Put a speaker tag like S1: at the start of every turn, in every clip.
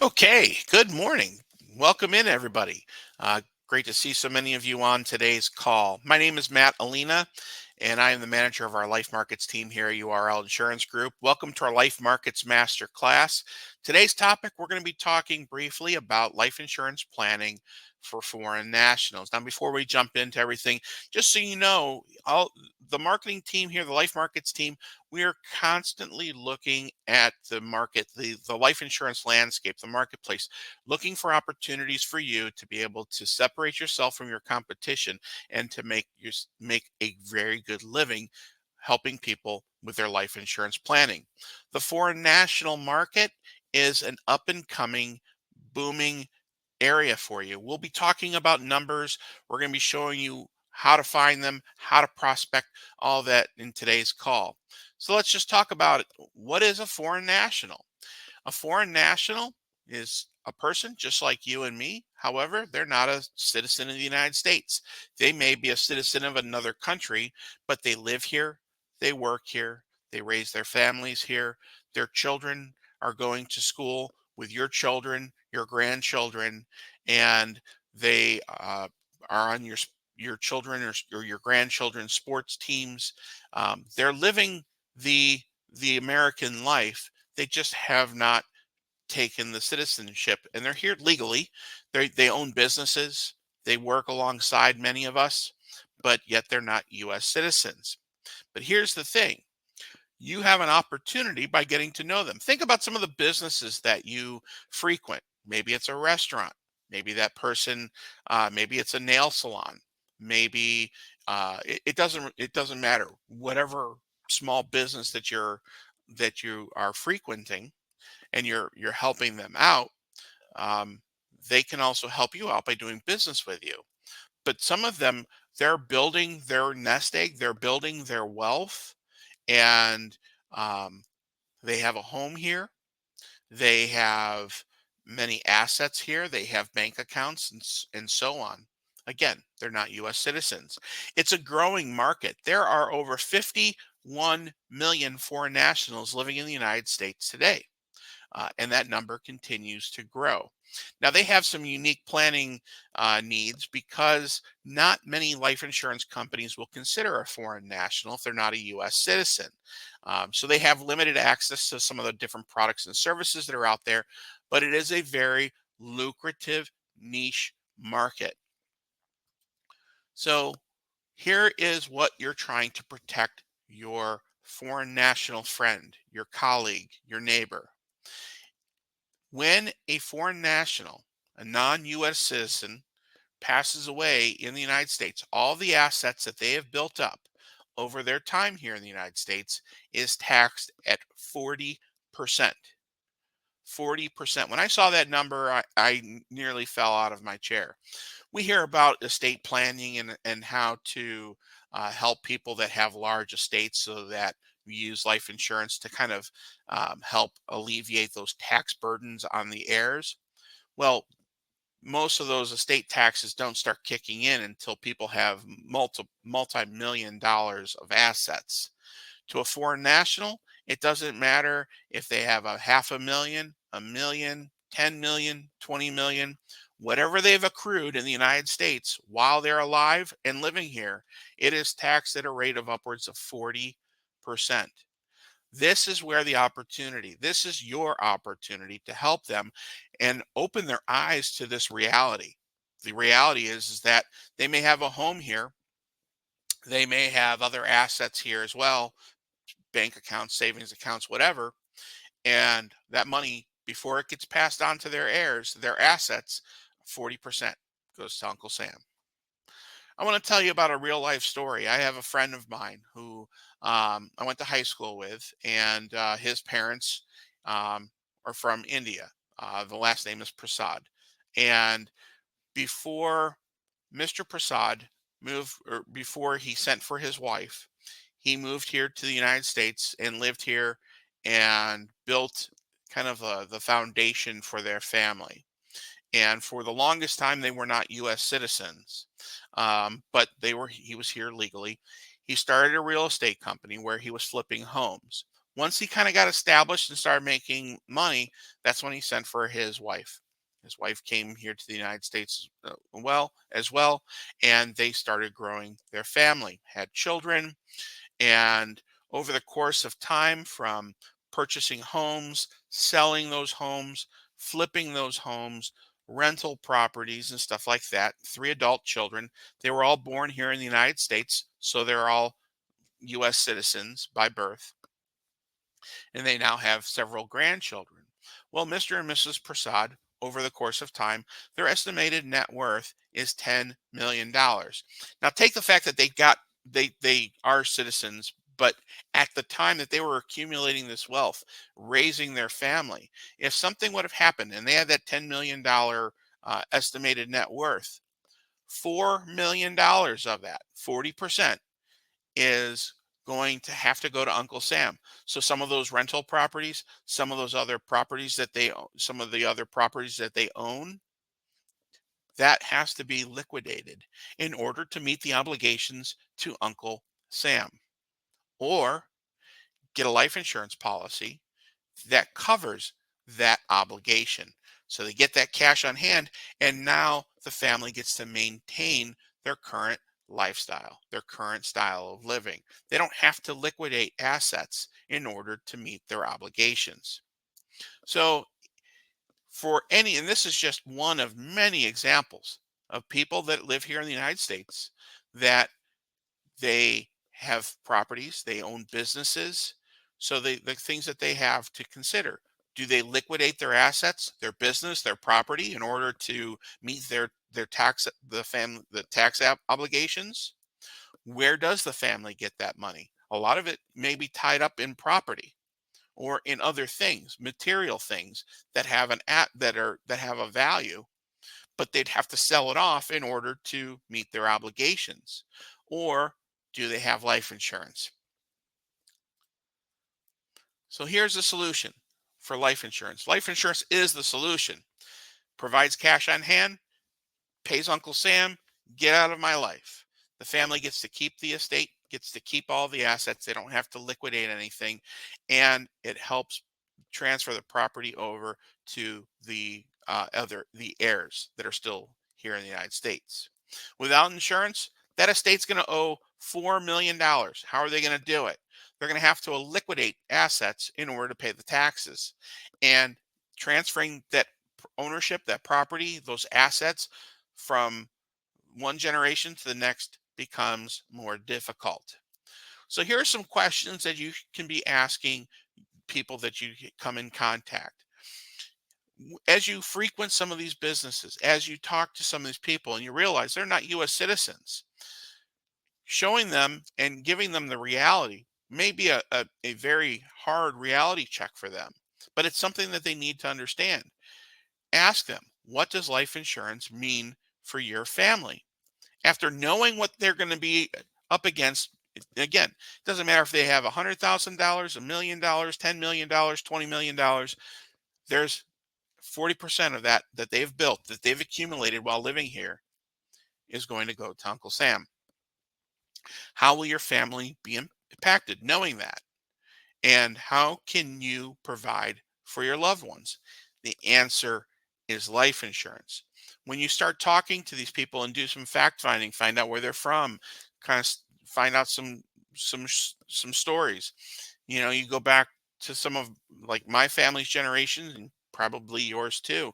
S1: Okay, good morning. Welcome in, everybody. Great to see so many of you on today's call. My name is Matt Alina, and I am the manager of our Life Markets team here at URL Insurance Group. Welcome to our Life Markets Master Class. Today's topic, we're going to be talking briefly about life insurance planning for foreign nationals. Now, before we jump into everything, just so you know, the marketing team here, the Life Markets team, we are constantly looking at the market, the life insurance landscape, the marketplace, looking for opportunities for you to be able to separate yourself from your competition and to make a very good living helping people with their life insurance planning. The foreign national market is an up and coming, booming area for you. We'll be talking about numbers. We're going to be showing you how to find them, how to prospect, all that in today's call. So let's just talk about it. What is a foreign national? A foreign national is a person just like you and me. However, they're not a citizen of the United States. They may be a citizen of another country, but they live here, they work here, they raise their families here. Their children are going to school with your children, your grandchildren, and they are on your children or your grandchildren's sports teams. They're living the the American life. They just have not taken the citizenship, and they're here legally. They own businesses. They work alongside many of us, but yet they're not U.S. citizens. But here's the thing: you have an opportunity by getting to know them. Think about some of the businesses that you frequent. Maybe it's a restaurant. Maybe that person. Maybe it's a nail salon. Maybe it doesn't matter. Whatever small business that you are frequenting and you're helping them out, um, they can also help you out by doing business with you. But some of them, they're building their nest egg, they're building their wealth, and um, they have a home here. They have many assets here. They have bank accounts and so on. Again, they're not U.S. citizens. It's a growing market. There are over 51 million foreign nationals living in the United States today, and that number continues to grow. Now, they have some unique planning needs because not many life insurance companies will consider a foreign national if they're not a U.S. citizen. So they have limited access to some of the different products and services that are out there, but it is a very lucrative niche market. So here is what you're trying to protect your foreign national friend, your colleague, your neighbor. When a foreign national, a non US citizen, passes away in the United States, all the assets that they have built up over their time here in the United States is taxed at 40%. 40%. When I saw that number, I nearly fell out of my chair. We hear about estate planning and how to help people that have large estates so that we use life insurance to kind of help alleviate those tax burdens on the heirs. Well, most of those estate taxes don't start kicking in until people have multi-million dollars of assets. To a foreign national, it doesn't matter if they have a half a million, 10 million, 20 million, whatever they've accrued in the United States while they're alive and living here, it is taxed at a rate of upwards of 40%. This is where this is your opportunity to help them and open their eyes to this reality. The reality is that they may have a home here, they may have other assets here as well, bank accounts, savings accounts, whatever. And that money, before it gets passed on to their heirs, their assets, 40% goes to Uncle Sam. I want to tell you about a real life story. I have a friend of mine who I went to high school with, and his parents are from India. The last name is Prasad. And before Mr. Prasad moved, or before he sent for his wife, he moved here to the United States and lived here and built kind of the foundation for their family. And for the longest time, they were not U.S. citizens, but they were. He was here legally. He started a real estate company where he was flipping homes. Once he kind of got established and started making money, that's when he sent for his wife. His wife came here to the United States as well, and they started growing their family, had children, and over the course of time, from purchasing homes, selling those homes, flipping those homes, rental properties, and stuff like that, three adult children, they were all born here in the United States. So they're all US citizens by birth, and they now have several grandchildren. Well, Mr. and Mrs. Prasad, over the course of time, their estimated net worth is $10 million. Now, take the fact that they are citizens, but at the time that they were accumulating this wealth, raising their family, if something would have happened and they had that $10 million estimated net worth, $4 million of that, 40%, is going to have to go to Uncle Sam. So some of those rental properties, some of those other properties that they own, some of the other properties that they own, that has to be liquidated in order to meet the obligations to Uncle Sam, or get a life insurance policy that covers that obligation. So they get that cash on hand, and now the family gets to maintain their current lifestyle, their current style of living. They don't have to liquidate assets in order to meet their obligations. So, and this is just one of many examples of people that live here in the United States, that they have properties, they own businesses. So the things that they have to consider: do they liquidate their assets, their business, their property in order to meet their tax obligations? Where does the family get that money? A lot of it may be tied up in property or in other things, material things that have that have a value, but they'd have to sell it off in order to meet their obligations. Or do they have life insurance? So here's the solution for life insurance. Life insurance is the solution. Provides cash on hand, pays Uncle Sam, get out of my life. The family gets to keep the estate, gets to keep all the assets. They don't have to liquidate anything. And it helps transfer the property over to the heirs that are still here in the United States. Without insurance, that estate's going to owe $4 million. How are they going to do it? They're going to have to liquidate assets in order to pay the taxes. And transferring that ownership, that property, those assets from one generation to the next becomes more difficult. So here are some questions that you can be asking people that you come in contact. As you frequent some of these businesses, as you talk to some of these people and you realize they're not US citizens, showing them and giving them the reality may be a very hard reality check for them, but it's something that they need to understand. Ask them, what does life insurance mean for your family? After knowing what they're going to be up against, again, it doesn't matter if they have $100,000, $1 million, $10 million, $20 million. There's 40% of that they've built, that they've accumulated while living here, is going to go to Uncle Sam. How will your family be impacted knowing that? And how can you provide for your loved ones? The answer is life insurance. When you start talking to these people and do some fact finding, find out where they're from, kind of find out some stories. You go back to some of, like, my family's generation, and probably yours too.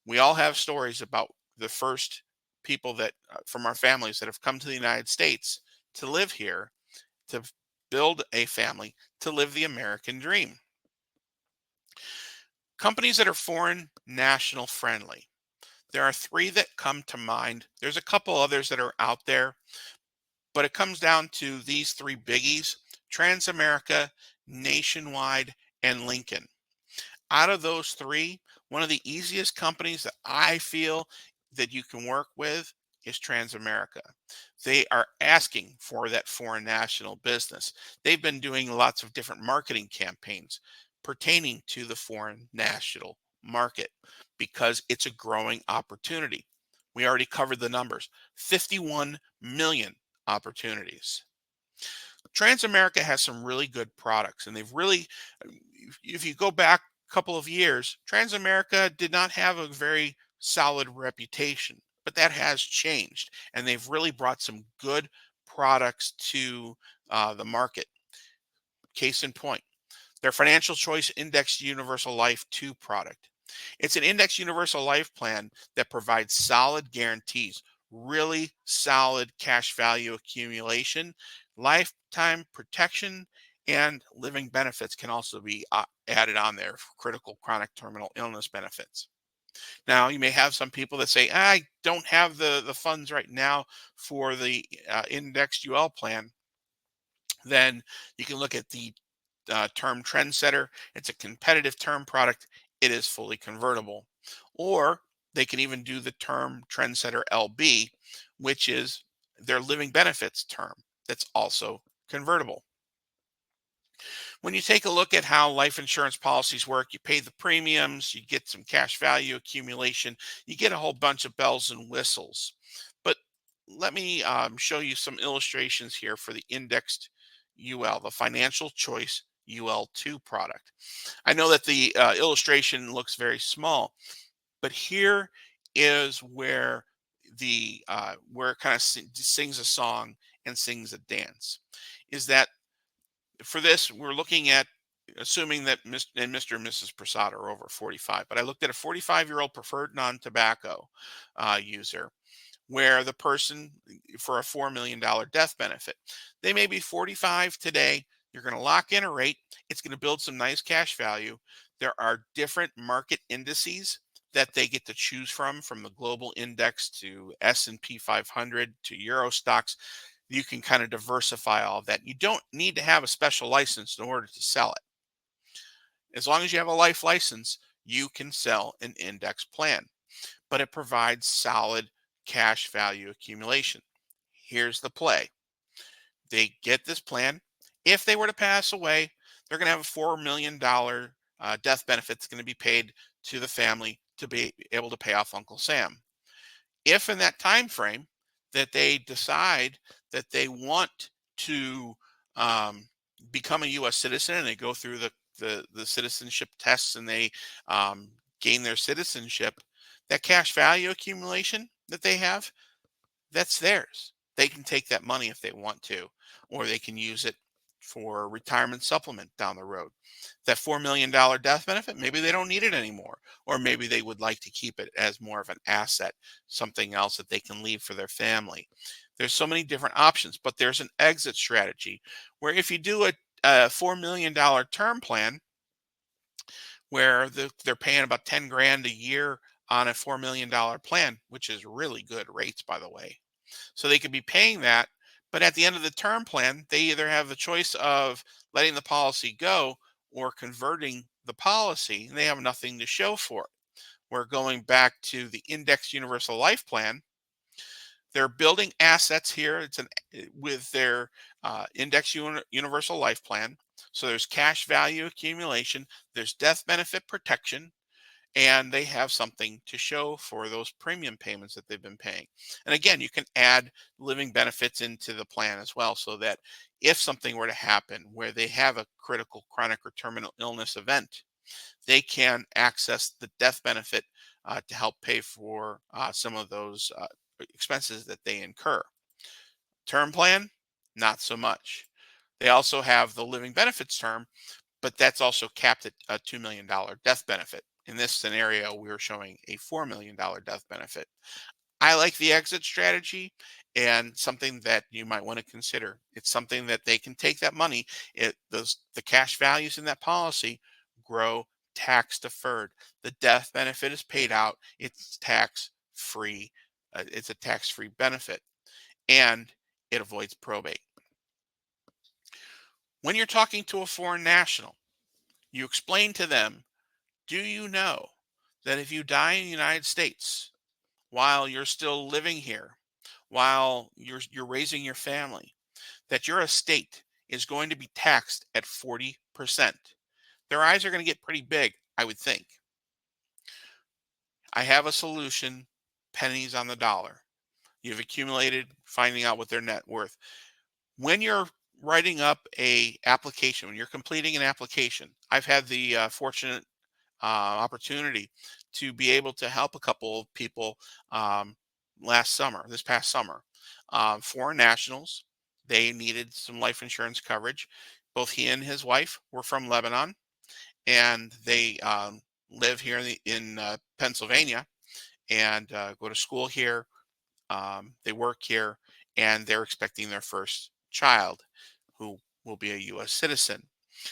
S1: We all have stories about the first people that from our families that have come to the United States to live here, to build a family, to live the American dream. Companies that are foreign national friendly. There are three that come to mind. There's a couple others that are out there, but it comes down to these three biggies: Transamerica, Nationwide, and Lincoln. Out of those three, one of the easiest companies that I feel that you can work with is Transamerica. They are asking for that foreign national business. They've been doing lots of different marketing campaigns pertaining to the foreign national market because it's a growing opportunity. We already covered the numbers: 51 million opportunities. Transamerica has some really good products, and they've really, if you go back a couple of years, Transamerica did not have a very solid reputation, but that has changed, and they've really brought some good products to the market. Case in point, their Financial Choice Indexed Universal Life 2 product. It's an Indexed Universal Life plan that provides solid guarantees, really solid cash value accumulation, lifetime protection, and living benefits can also be added on there for critical chronic terminal illness benefits. Now, you may have some people that say, I don't have the funds right now for the indexed UL plan. Then you can look at the term trendsetter. It's a competitive term product. It is fully convertible. Or they can even do the term trendsetter LB, which is their living benefits term. That's also convertible. When you take a look at how life insurance policies work, you pay the premiums, you get some cash value accumulation, you get a whole bunch of bells and whistles. But let me show you some illustrations here for the indexed UL, the Financial Choice UL2 product. I know that the illustration looks very small, but here is where the where it kind of sings a song and sings a dance. Is that for this, we're looking at assuming that Mr. and Mrs. Prasad are over 45, but I looked at a 45-year-old preferred non-tobacco user where the person for a $4 million death benefit, they may be 45 today. You're going to lock in a rate. It's going to build some nice cash value. There are different market indices that they get to choose from the global index to S&P 500 to Euro stocks. You can kind of diversify all of that. You don't need to have a special license in order to sell it. As long as you have a life license, you can sell an index plan, but it provides solid cash value accumulation. Here's the play. They get this plan. If they were to pass away, they're going to have a $4 million death benefit that's going to be paid to the family to be able to pay off Uncle Sam. If in that time frame that they decide that they want to um, become a U.S. citizen and they go through the citizenship tests and they gain their citizenship, that cash value accumulation that they have, that's theirs. They can take that money if they want to, or they can use it for retirement supplement down the road. That $4 million death benefit, maybe they don't need it anymore, or maybe they would like to keep it as more of an asset, something else that they can leave for their family. There's so many different options, but there's an exit strategy where if you do a $4 million term plan where they're paying about 10 grand a year on a $4 million plan, which is really good rates, by the way. So they could be paying that, but at the end of the term plan, they either have the choice of letting the policy go or converting the policy, and they have nothing to show for it. We're going back to the Indexed Universal Life Plan. They're building assets here. With their Universal Life Plan. So there's cash value accumulation, there's death benefit protection, and they have something to show for those premium payments that they've been paying. And again, you can add living benefits into the plan as well, so that if something were to happen where they have a critical chronic or terminal illness event, they can access the death benefit to help pay for some of those expenses that they incur. Term plan, not so much. They also have the living benefits term, but that's also capped at a $2 million death benefit. In this scenario, we are showing a $4 million death benefit. I like the exit strategy and something that you might want to consider. It's something that they can take that money, the cash values in that policy grow tax deferred. The death benefit is paid out. It's tax free. It's a tax free benefit, and it avoids probate. When you're talking to a foreign national, you explain to them, do you know that if you die in the United States while you're still living here, while you're raising your family, that your estate is going to be taxed at 40%? Their eyes are going to get pretty big, I would think. I have a solution, pennies on the dollar. You've accumulated, finding out what their net worth. When you're writing up a application, when you're completing an application, I've had the fortunate opportunity to be able to help a couple of people um, this past summer. Foreign nationals, they needed some life insurance coverage. Both he and his wife were from Lebanon, and they live here in Pennsylvania and go to school here. They work here, and they're expecting their first child, who will be a U.S. citizen.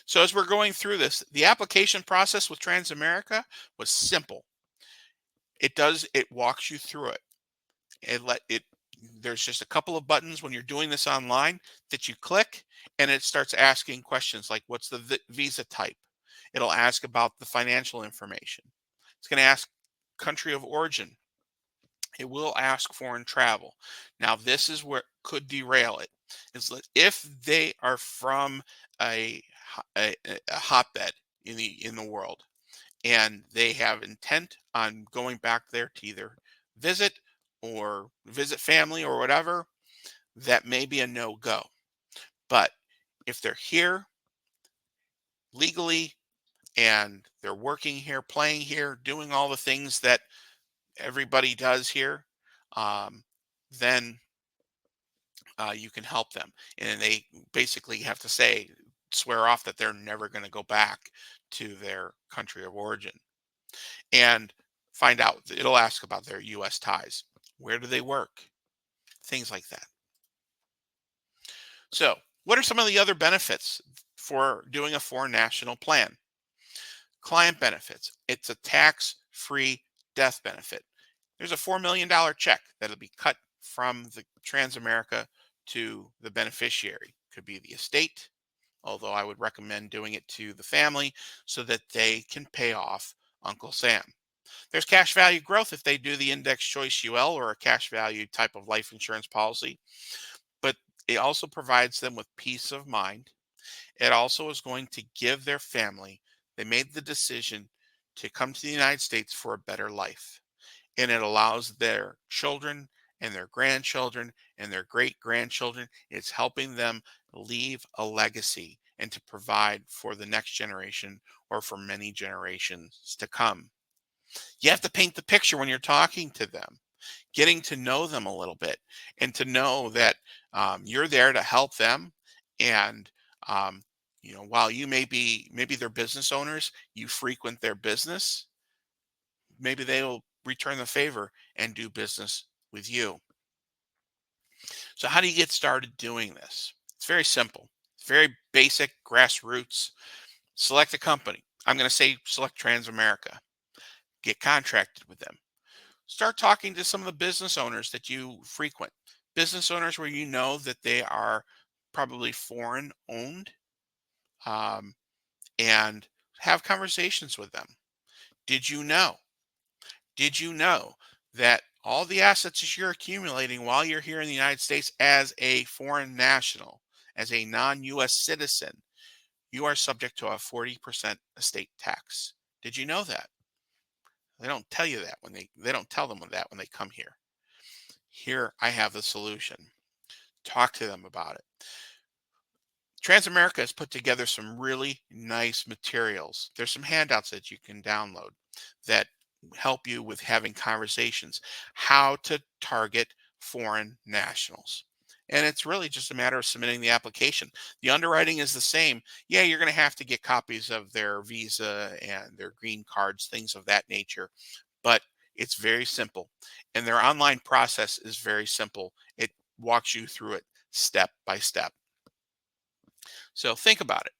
S1: So as we're going through this, the application process with Transamerica was simple. It walks you through it. It there's just a couple of buttons when you're doing this online that you click, and it starts asking questions like, what's the visa type? It'll ask about the financial information. It's going to ask country of origin. It will ask foreign travel. Now, this is where could derail it. Is that if they are from a, a hotbed in the world, and they have intent on going back there to either visit or visit family or whatever, that may be a no-go. But if they're here legally and they're working here, playing here, doing all the things that everybody does here, um, then you can help them. And they basically have to swear off that they're never going to go back to their country of origin and find out. It'll ask about their U.S. ties. Where do they work? Things like that. So, what are some of the other benefits for doing a foreign national plan? Client benefits. It's a tax-free death benefit. There's a $4 million check that'll be cut from the Transamerica to the beneficiary. Could be the estate, although I would recommend doing it to the family so that they can pay off Uncle Sam. There's cash value growth if they do the index choice UL or a cash value type of life insurance policy, but it also provides them with peace of mind. It also is going to give their family, they made the decision to come to the United States for a better life. And it allows their children and their grandchildren and their great grandchildren, it's helping them leave a legacy and to provide for the next generation or for many generations to come. You have to paint the picture when you're talking to them, getting to know them a little bit, and to know that you're there to help them. And um, while you maybe they're business owners, you frequent their business, maybe they'll return the favor and do business with you. So how do you get started doing this? It's very simple. It's very basic, grassroots. Select a company. I'm going to say select Transamerica. Get contracted with them. Start talking to some of the business owners that you frequent. Business owners where you know that they are probably foreign owned, um, and have conversations with them. Did you know? Did you know that all the assets that you're accumulating while you're here in the United States as a foreign national, as a non-US citizen, you are subject to a 40% estate tax? Did you know that? They don't tell you that they don't tell them that when they come here. Here I have the solution. Talk to them about it. Transamerica has put together some really nice materials. There's some handouts that you can download that help you with having conversations, how to target foreign nationals. And it's really just a matter of submitting the application. The underwriting is the same. Yeah, you're going to have to get copies of their visa and their green cards, things of that nature, but it's very simple. And their online process is very simple. It walks you through it step by step. So think about it.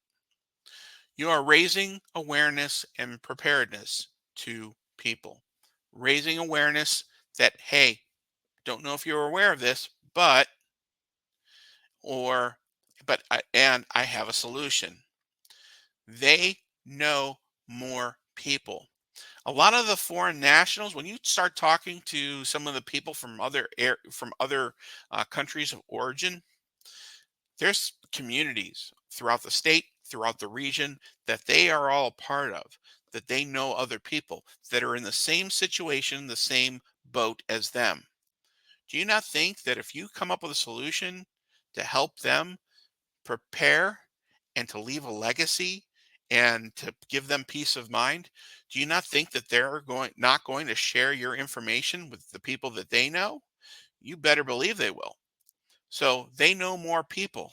S1: You are raising awareness and preparedness to people. Raising awareness that, hey, don't know if you're aware of this, or, and I have a solution. They know more people. A lot of the foreign nationals, when you start talking to some of the people from other countries of origin, there's communities throughout the state, throughout the region that they are all a part of, that they know other people that are in the same situation, the same boat as them. Do you not think that if you come up with a solution to help them prepare and to leave a legacy and to give them peace of mind, do you not think that they're not going to share your information with the people that they know? You better believe they will. So they know more people.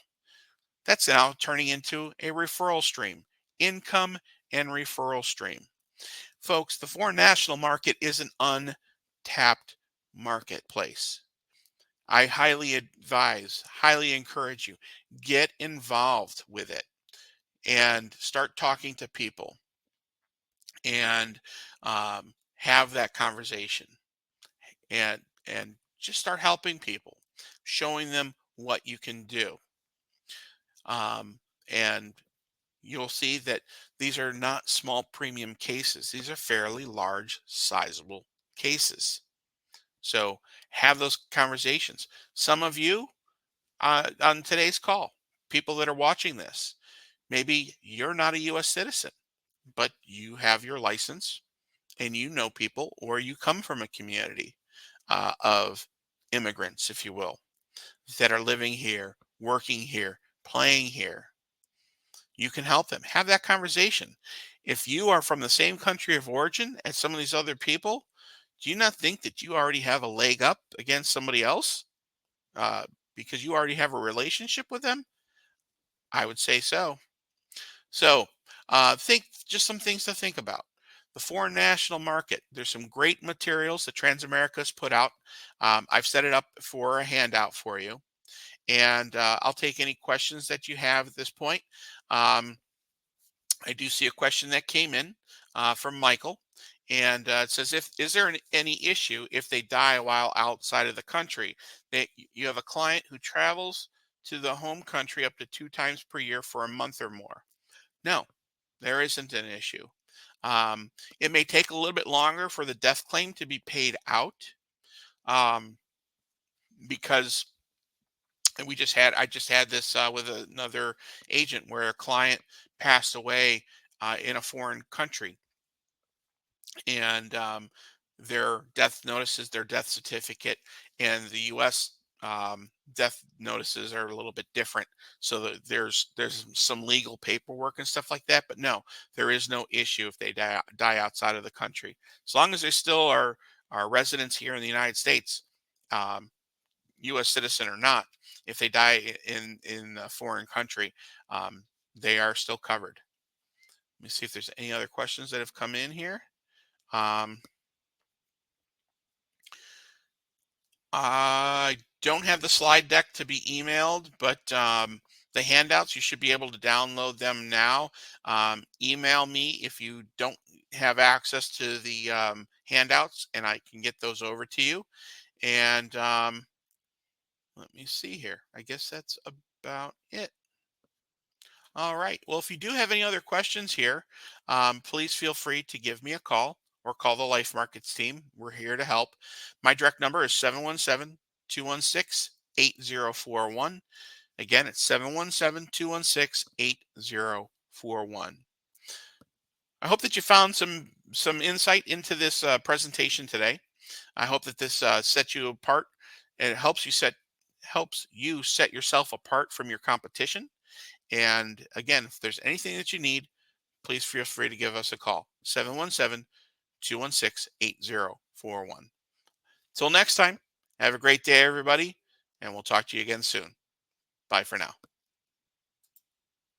S1: That's now turning into a referral stream, income and referral stream. Folks, the foreign national market is an untapped marketplace. I highly advise, highly encourage you, get involved with it and start talking to people and have that conversation and just start helping people, showing them what you can do. Um, and you'll see that these are not small premium cases. These are fairly large, sizable cases. So have those conversations. Some of you on today's call, people that are watching this, maybe you're not a U.S. citizen, but you have your license and you know people, or you come from a community of immigrants, if you will, that are living here, working here, playing here. You can help them. Have that conversation. If you are from the same country of origin as some of these other people, do you not think that you already have a leg up against somebody else uh, because you already have a relationship with them? I would say so. So, think just some things to think about. The foreign national market. There's some great materials that Transamerica's put out. I've set it up for a handout for you, and I'll take any questions that you have at this point. Um, I do see a question that came in from Michael, and it says, "If is there any issue if they die while outside of the country? That you have a client who travels to the home country up to 2 times per year for a month or more." No, there isn't an issue. Um, it may take a little bit longer for the death claim to be paid out um, because and I just had this with another agent where a client passed away in a foreign country, and their death notices, their death certificate, and the U.S. Death notices are a little bit different. So that there's some legal paperwork and stuff like that. But no, there is no issue if they die outside of the country, as long as they still are residents here in the United States, um, U.S. citizen or not. If they die in a foreign country, um, they are still covered. Let me see if there's any other questions that have come in here. Um, I don't have the slide deck to be emailed, but the handouts, you should be able to download them now. Email me if you don't have access to the handouts, and I can get those over to you. And let me see here. I guess that's about it. All right. Well, if you do have any other questions here, please feel free to give me a call or call the Life Markets team. We're here to help. My direct number is 717-216-8041. Again, it's 717-216-8041. I hope that you found some insight into this presentation today. I hope that this sets you apart and it helps you set yourself apart from your competition. And again, if there's anything that you need, please feel free to give us a call. 717-216-8041. Till next time, have a great day, everybody, and we'll talk to you again soon. Bye for now.